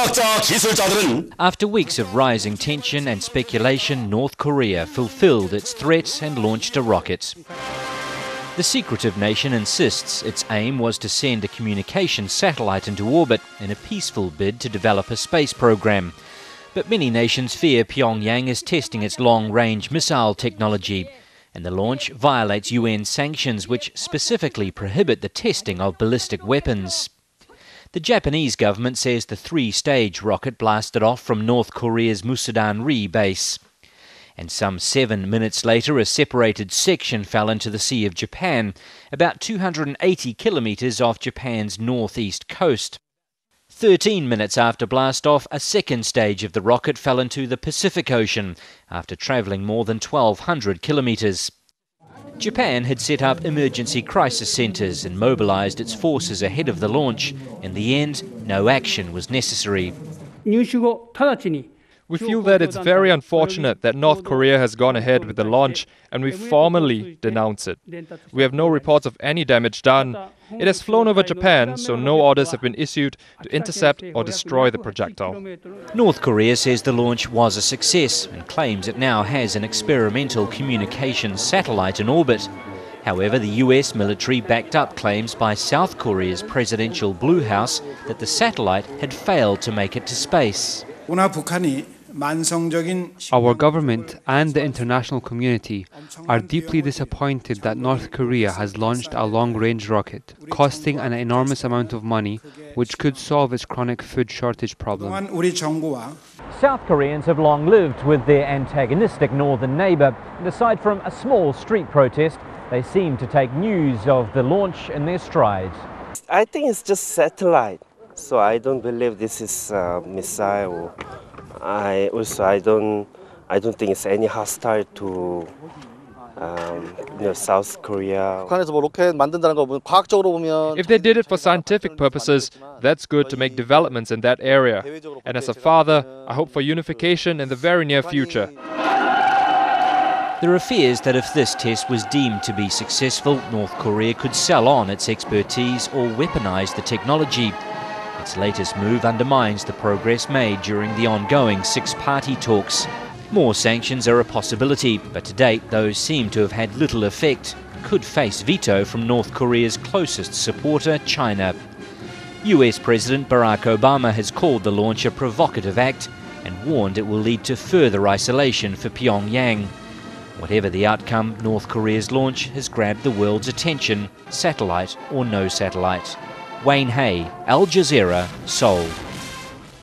과학자 기술자들은 After weeks of rising tension and speculation, North Korea fulfilled its threat and launched a rocket. The secretive nation insists its aim was to send a communication satellite into orbit in a peaceful bid to develop a space program. But many nations fear Pyongyang is testing its long-range missile technology, and the launch violates UN sanctions which specifically prohibit the testing of ballistic weapons. The Japanese government says the three-stage rocket blasted off from North Korea's Musudan-ri base. And some 7 minutes later, a separated section fell into the Sea of Japan, about 280 kilometres off Japan's northeast coast. 13 minutes after blastoff, a second stage of the rocket fell into the Pacific Ocean, after travelling more than 1,200 kilometres. Japan had set up emergency crisis centres and mobilised its forces ahead of the launch. In the end, no action was necessary. We feel that it's very unfortunate that North Korea has gone ahead with the launch, and we formally denounce it. We have no reports of any damage done. It has flown over Japan, so no orders have been issued to intercept or destroy the projectile. North Korea says the launch was a success and claims it now has an experimental communications satellite in orbit. However, the US military backed up claims by South Korea's presidential Blue House that the satellite had failed to make it to space. Our government and the international community are deeply disappointed that North Korea has launched a long-range rocket, costing an enormous amount of money, which could solve its chronic food shortage problem. South Koreans have long lived with their antagonistic northern neighbour, and aside from a small street protest, they seem to take news of the launch in their stride. I think it's just satellite, so I don't believe this is a missile. I don't think it's any hostile to South Korea. If they did it for scientific purposes, that's good to make developments in that area. And as a father, I hope for unification in the very near future. There are fears that if this test was deemed to be successful, North Korea could sell on its expertise or weaponize the technology. Its latest move undermines the progress made during the ongoing six-party talks. More sanctions are a possibility, but to date those seem to have had little effect and could face veto from North Korea's closest supporter, China. US President Barack Obama has called the launch a provocative act and warned it will lead to further isolation for Pyongyang. Whatever the outcome, North Korea's launch has grabbed the world's attention, satellite or no satellite. Wayne Hay, Al Jazeera, Seoul.